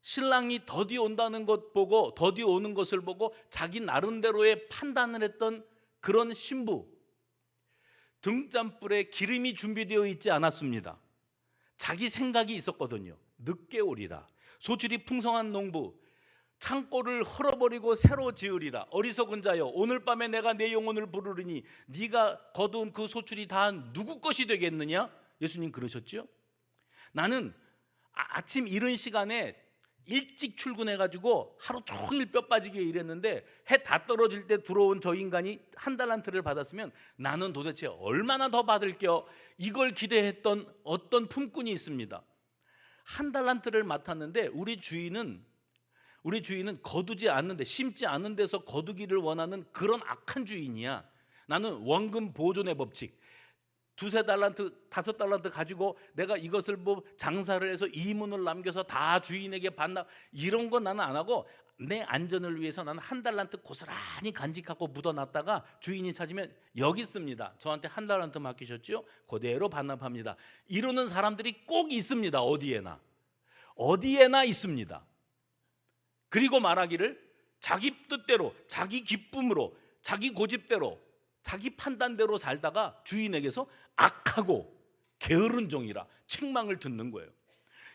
신랑이 더디 온다는 것 보고 더디 오는 것을 보고 자기 나름대로의 판단을 했던 그런 신부, 등잔불에 기름이 준비되어 있지 않았습니다. 자기 생각이 있었거든요. 늦게 오리라. 소출이 풍성한 농부, 창고를 헐어버리고 새로 지으리라. 어리석은 자여, 오늘 밤에 내가 내 영혼을 부르리니 네가 거둔 그 소출이 다 누구 것이 되겠느냐? 예수님 그러셨죠? 나는 아침 이른 시간에 일찍 출근해가지고 하루 종일 뼈 빠지게 일했는데 해 다 떨어질 때 들어온 저 인간이 한 달란트를 받았으면 나는 도대체 얼마나 더 받을게요? 이걸 기대했던 어떤 품꾼이 있습니다. 한 달란트를 맡았는데 우리 주인은 거두지 않는데, 심지 않은 데서 거두기를 원하는 그런 악한 주인이야. 나는 원금 보존의 법칙, 두세 달란트, 5달란트 가지고 내가 이것을 뭐 장사를 해서 이문을 남겨서 다 주인에게 반납, 이런 건 나는 안 하고 내 안전을 위해서 나는 1달란트 고스란히 간직하고 묻어놨다가 주인이 찾으면 여기 있습니다, 저한테 1달란트 맡기셨죠? 그대로 반납합니다. 이러는 사람들이 꼭 있습니다. 어디에나 있습니다. 그리고 말하기를 자기 뜻대로, 자기 기쁨으로, 자기 고집대로, 자기 판단대로 살다가 주인에게서 악하고 게으른 종이라 책망을 듣는 거예요.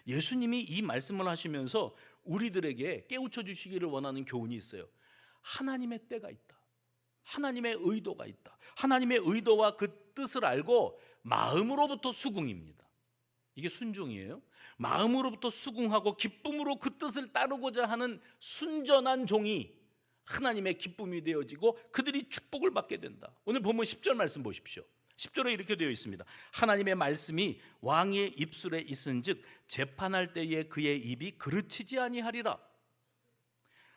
예수님이 이 말씀을 하시면서 우리들에게 깨우쳐 주시기를 원하는 교훈이 있어요. 하나님의 때가 있다. 하나님의 의도가 있다. 하나님의 의도와 그 뜻을 알고 마음으로부터 수긍입니다. 이게 순종이에요. 마음으로부터 수긍하고 기쁨으로 그 뜻을 따르고자 하는 순전한 종이 하나님의 기쁨이 되어지고 그들이 축복을 받게 된다. 오늘 본문 10절 말씀 보십시오. 10절에 이렇게 되어 있습니다. 하나님의 말씀이 왕의 입술에 있은즉 재판할 때에 그의 입이 그르치지 아니하리라.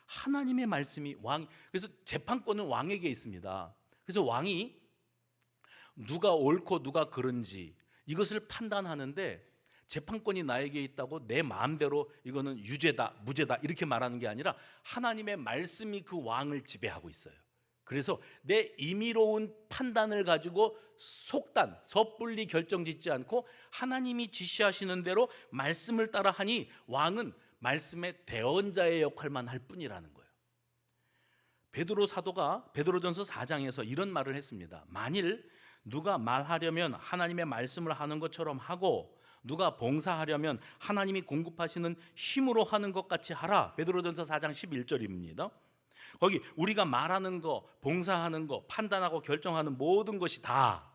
하나님의 말씀이 그래서 재판권은 왕에게 있습니다. 그래서 왕이 누가 옳고 누가 그른지 이것을 판단하는데 재판권이 나에게 있다고 내 마음대로 이거는 유죄다, 무죄다 이렇게 말하는 게 아니라 하나님의 말씀이 그 왕을 지배하고 있어요. 그래서 내 임의로운 판단을 가지고 속단, 섣불리 결정짓지 않고 하나님이 지시하시는 대로 말씀을 따라 하니 왕은 말씀의 대언자의 역할만 할 뿐이라는 거예요. 베드로 사도가 베드로전서 4장에서 이런 말을 했습니다. 만일 누가 말하려면 하나님의 말씀을 하는 것처럼 하고 누가 봉사하려면 하나님이 공급하시는 힘으로 하는 것 같이 하라. 베드로전서 4장 11절입니다. 거기 우리가 말하는 거, 봉사하는 거, 판단하고 결정하는 모든 것이 다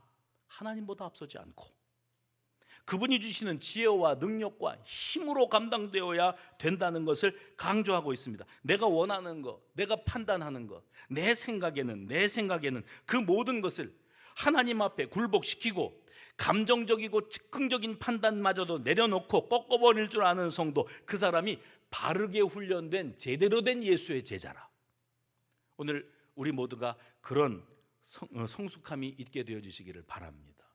하나님보다 앞서지 않고 그분이 주시는 지혜와 능력과 힘으로 감당되어야 된다는 것을 강조하고 있습니다. 내가 원하는 거, 내가 판단하는 거, 내 생각에는 그 모든 것을 하나님 앞에 굴복시키고 감정적이고 즉흥적인 판단마저도 내려놓고 꺾어버릴 줄 아는 성도, 그 사람이 바르게 훈련된 제대로 된 예수의 제자라. 오늘 우리 모두가 그런 성숙함이 있게 되어주시기를 바랍니다.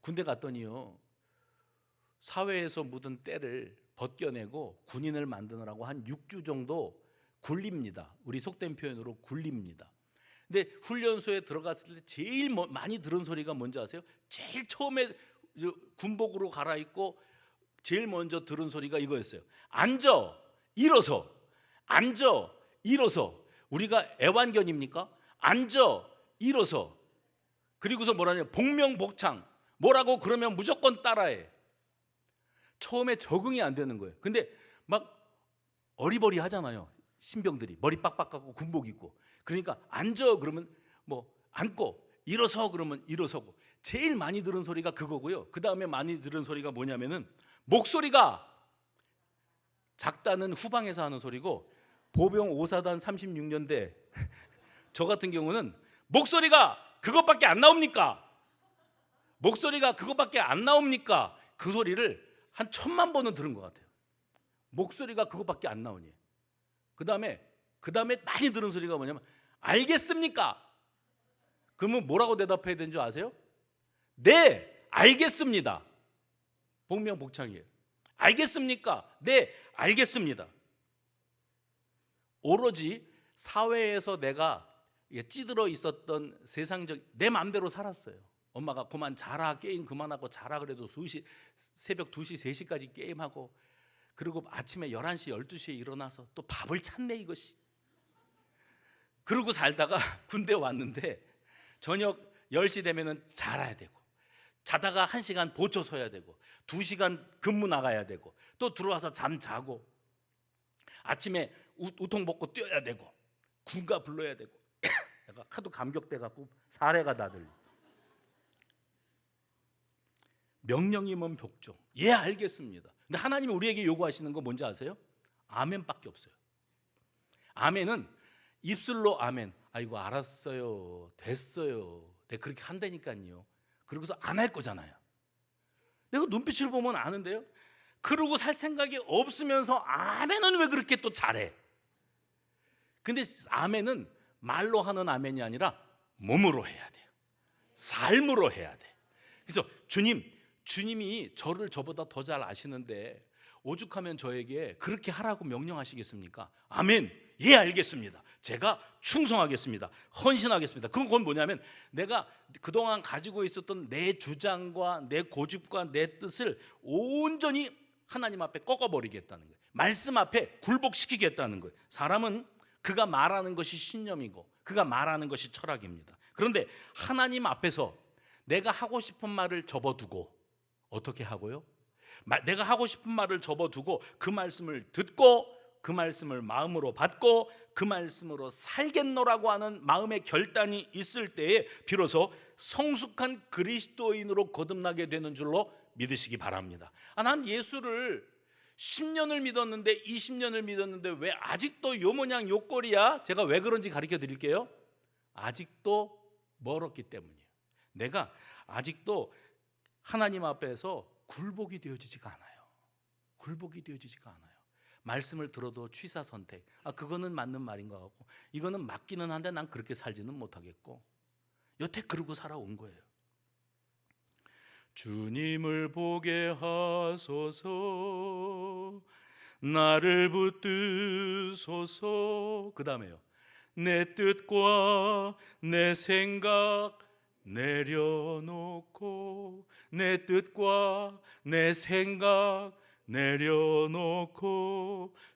군대 갔더니요, 사회에서 묻은 때를 벗겨내고 군인을 만드느라고 한 6주 정도 굴립니다. 우리 속된 표현으로 굴립니다. 근데 훈련소에 들어갔을 때 제일 많이 들은 소리가 뭔지 아세요? 제일 처음에 군복으로 갈아입고 제일 먼저 들은 소리가 이거였어요. 앉아, 일어서. 앉아, 일어서. 우리가 애완견입니까? 앉아, 일어서. 그리고서 뭐라냐? 복명복창. 뭐라고 그러면 무조건 따라해. 처음에 적응이 안 되는 거예요. 근데 막 어리버리 하잖아요. 신병들이 머리 빡빡하고 군복 입고. 그러니까 앉아 그러면 뭐 앉고, 일어서 그러면 일어서고. 제일 많이 들은 소리가 그거고요. 그 다음에 많이 들은 소리가 뭐냐면은 목소리가 작다는 후방에서 하는 소리고, 보병 5사단 36년대 저 같은 경우는 목소리가 그것밖에 안 나옵니까? 목소리가 그것밖에 안 나옵니까? 그 소리를 한 1000만 번은 들은 것 같아요. 목소리가 그것밖에 안 나오니. 그 다음에 많이 들은 소리가 뭐냐면 알겠습니까? 그러면 뭐라고 대답해야 되는 줄 아세요? 네, 알겠습니다. 복명복창이에요. 알겠습니까? 네, 알겠습니다. 오로지 사회에서 내가 찌들어 있었던 세상적 내 마음대로 살았어요. 엄마가 그만 자라, 게임 그만하고 자라 그래도 새벽 2시, 3시까지 게임하고, 그리고 아침에 11시, 12시에 일어나서 또 밥을 찾네 이것이. 그러고 살다가 군대 왔는데 저녁 10시 되면은 자라야 되고, 자다가 1시간 보초 서야 되고, 2시간 근무 나가야 되고, 또 들어와서 잠 자고, 아침에 우통 벗고 뛰어야 되고, 군가 불러야 되고. 내가 하도 감격돼 갖고 사례가 다 들려. 명령이면 벽종. 예, 알겠습니다. 근데 하나님이 우리에게 요구하시는 거 뭔지 아세요? 아멘밖에 없어요. 아멘은 입술로 아멘. 아이고 알았어요, 됐어요, 내가 그렇게 한다니까요. 그러고서 안 할 거잖아요. 내가 눈빛을 보면 아는데요. 그러고 살 생각이 없으면서 아멘은 왜 그렇게 또 잘해? 근데 아멘은 말로 하는 아멘이 아니라 몸으로 해야 돼요. 삶으로 해야 돼. 그래서 주님이 저를 저보다 더 잘 아시는데 오죽하면 저에게 그렇게 하라고 명령하시겠습니까? 아멘. 예, 알겠습니다. 제가 충성하겠습니다. 헌신하겠습니다. 그건 뭐냐면 내가 그동안 가지고 있었던 내 주장과 내 고집과 내 뜻을 온전히 하나님 앞에 꺾어버리겠다는 거예요. 말씀 앞에 굴복시키겠다는 거예요. 사람은 그가 말하는 것이 신념이고 그가 말하는 것이 철학입니다. 그런데 하나님 앞에서 내가 하고 싶은 말을 접어두고 어떻게 하고요? 내가 하고 싶은 말을 접어두고 그 말씀을 듣고 그 말씀을 마음으로 받고 그 말씀으로 살겠노라고 하는 마음의 결단이 있을 때에 비로소 성숙한 그리스도인으로 거듭나게 되는 줄로 믿으시기 바랍니다. 난 예수를 10년을 믿었는데 20년을 믿었는데 왜 아직도 요 모양 요 꼴이야? 제가 왜 그런지 가르쳐 드릴게요. 아직도 멀었기 때문이에요. 내가 아직도 하나님 앞에서 굴복이 되어지지가 않아요. 굴복이 되어지지가 않아요. 말씀을 들어도 취사 선택. 그거는 맞는 말인 것 같고 이거는 맞기는 한데 난 그렇게 살지는 못하겠고 여태 그러고 살아온 거예요. 주님을 보게 하소서 나를 붙드소서. 그 다음에요. 내 뜻과 내 생각 내려놓고 내 뜻과 내 생각 내려놓고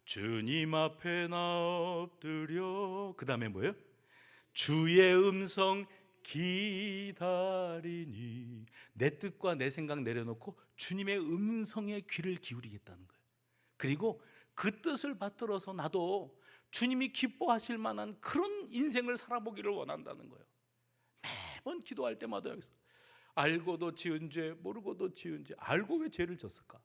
주님 앞에 엎드려. 그 다음에 뭐예요? 주의 음성 기다리니. 내 뜻과 내 생각 내려놓고 주님의 음성에 귀를 기울이겠다는 거예요. 그리고 그 뜻을 받들어서 나도 주님이 기뻐하실 만한 그런 인생을 살아보기를 원한다는 거예요. 매번 기도할 때마다 여기서 알고도 지은 죄 모르고도 지은 죄. 알고 왜 죄를 졌을까?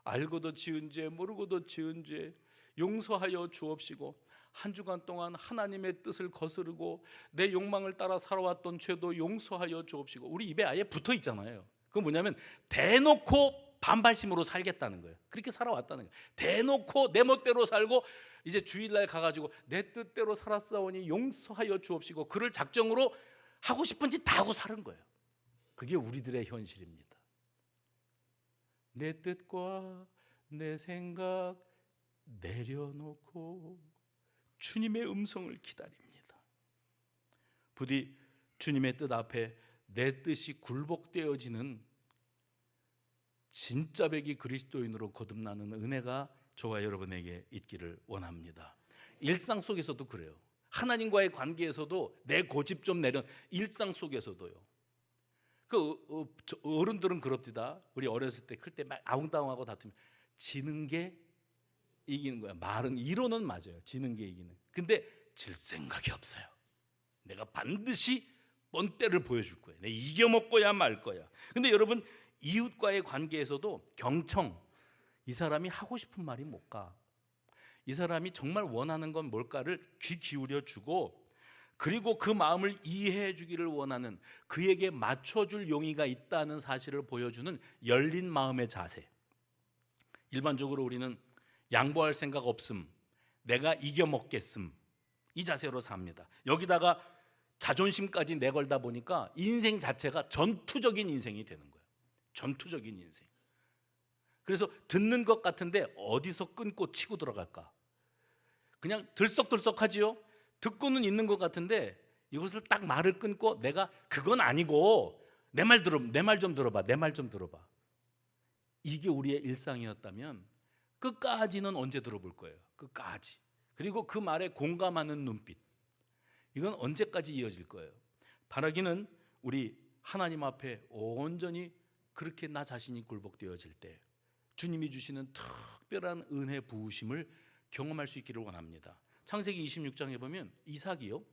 알고도 지은 죄 모르고도 지은 죄 용서하여 주옵시고 한 주간 동안 하나님의 뜻을 거스르고 내 욕망을 따라 살아왔던 죄도 용서하여 주옵시고. 우리 입에 아예 붙어 있잖아요. 그건 뭐냐면 대놓고 반발심으로 살겠다는 거예요. 그렇게 살아왔다는 거예요. 대놓고 내 멋대로 살고 이제 주일날 가가지고 내 뜻대로 살았사오니 용서하여 주옵시고 그를 작정으로 하고 싶은 짓 다 하고 사는 거예요. 그게 우리들의 현실입니다. 내 뜻과 내 생각 내려놓고 주님의 음성을 기다립니다. 부디 주님의 뜻 앞에 내 뜻이 굴복되어지는 진짜 백이 그리스도인으로 거듭나는 은혜가 저와 여러분에게 있기를 원합니다. 일상 속에서도 그래요. 하나님과의 관계에서도 내 고집 좀 내려. 일상 속에서도요. 어른들은 그럽디다. 우리 어렸을 때 클 때 막 아웅다웅하고 다투면 지는 게 이기는 거야. 말은 이론은 맞아요. 지는 게 이기는. 근데 질 생각이 없어요. 내가 반드시 본때를 보여줄 거야. 내가 이겨먹고야 말 거야. 근데 여러분 이웃과의 관계에서도 경청. 이 사람이 하고 싶은 말이 뭘까? 이 사람이 정말 원하는 건 뭘까를 귀 기울여 주고 그리고 그 마음을 이해해 주기를 원하는 그에게 맞춰줄 용의가 있다는 사실을 보여주는 열린 마음의 자세. 일반적으로 우리는 양보할 생각 없음, 내가 이겨먹겠음 이 자세로 삽니다. 여기다가 자존심까지 내걸다 보니까 인생 자체가 전투적인 인생이 되는 거예요. 전투적인 인생. 그래서 듣는 것 같은데 어디서 끊고 치고 들어갈까? 그냥 들썩들썩하지요. 듣고는 있는 것 같은데 이것을 딱 말을 끊고 내가 그건 아니고 내 말 좀 들어봐. 내 말 좀 들어봐. 이게 우리의 일상이었다면 끝까지는 언제 들어볼 거예요? 끝까지. 그리고 그 말에 공감하는 눈빛. 이건 언제까지 이어질 거예요? 바라기는 우리 하나님 앞에 온전히 그렇게 나 자신이 굴복되어질 때 주님이 주시는 특별한 은혜 부으심을 경험할 수 있기를 원합니다. 창세기 26장에 보면 이삭이요,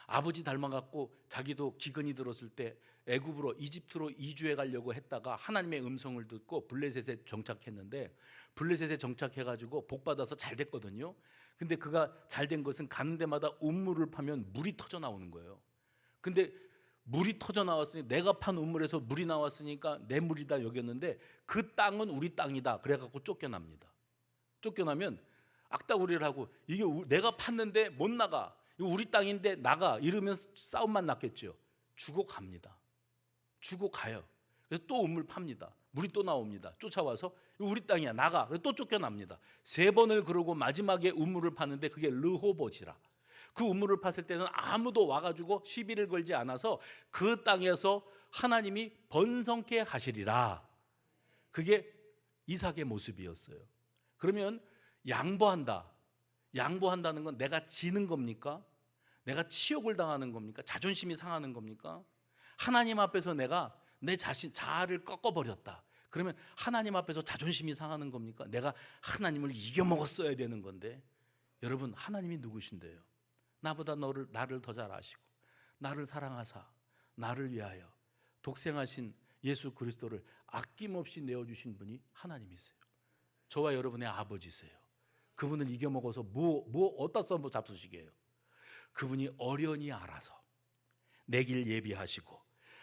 아버지 닮아갖고 자기도 기근이 들었을 때 애굽으로 이집트로 이주해 가려고 했다가 하나님의 음성을 듣고 블레셋에 정착했는데 블레셋에 정착해가지고 복 받아서 잘 됐거든요. 근데 그가 잘 된 것은 가는 데마다 우물을 파면 물이 터져 나오는 거예요. 근데 물이 터져 나왔으니 내가 판 우물에서 물이 나왔으니까 내 물이다 여겼는데 그 땅은 우리 땅이다 그래갖고 쫓겨납니다. 쫓겨나면 악다구리를 하고 이게 내가 팠는데 못 나가, 이거 우리 땅인데 나가 이러면 싸움만 났겠죠. 죽어갑니다. 주고 가요. 그래서 또 우물 팝니다. 물이 또 나옵니다. 쫓아와서 우리 땅이야 나가. 그래서 또 쫓겨납니다. 3번을 그러고 마지막에 우물을 파는데 그게 르호봇이라. 그 우물을 팠을 때는 아무도 와가지고 시비를 걸지 않아서 그 땅에서 하나님이 번성케 하시리라. 그게 이삭의 모습이었어요. 그러면 양보한다는 건 내가 지는 겁니까? 내가 치욕을 당하는 겁니까? 자존심이 상하는 겁니까? 하나님 앞에서 내가 내 자아를 꺾어버렸다. 그러면 하나님 앞에서 자존심이 상하는 겁니까? 내가 하나님을 이겨먹었어야 되는 건데. 여러분, 하나님이 누구신데요? 나보다 나를 더 잘 아시고 나를 사랑하사 나를 위하여 독생하신 예수 그리스도를 아낌없이 내어주신 분이 하나님이세요. 저와 여러분의 아버지세요. 그분을 이겨먹어서 어디다 써 잡수시게요? 그분이 어련히 알아서 내 길 예비하시고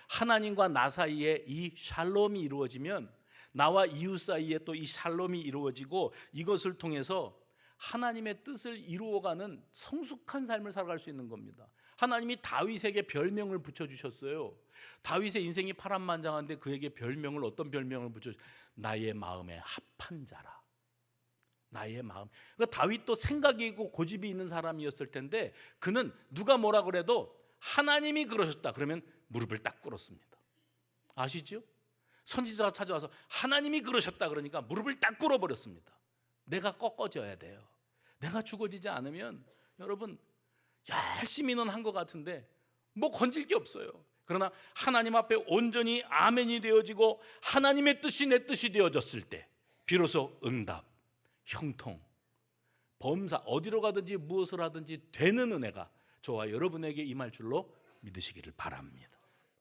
하나님과 나 사이에 이 샬롬이 이루어지면 나와 이웃 사이에 또 이 샬롬이 이루어지고 이것을 통해서 하나님의 뜻을 이루어가는 성숙한 삶을 살아갈 수 있는 겁니다. 하나님이 다윗에게 별명을 붙여주셨어요. 다윗의 인생이 파란만장한데 그에게 별명을 어떤 별명을 붙여주셨어요? 나의 마음에 합한 자라. 나의 마음. 그러니까 다윗도 생각이 있고 고집이 있는 사람이었을 텐데 그는 누가 뭐라 그래도 하나님이 그러셨다 그러면 무릎을 딱 꿇었습니다. 아시죠? 선지자가 찾아와서 하나님이 그러셨다 그러니까 무릎을 딱 꿇어버렸습니다. 내가 꺾어져야 돼요. 내가 죽어지지 않으면 여러분 열심히는 한 것 같은데 뭐 건질 게 없어요. 그러나 하나님 앞에 온전히 아멘이 되어지고 하나님의 뜻이 내 뜻이 되어졌을 때 비로소 응답, 형통, 범사 어디로 가든지 무엇을 하든지 되는 은혜가 저와 여러분에게 임할 줄로 믿으시기를 바랍니다.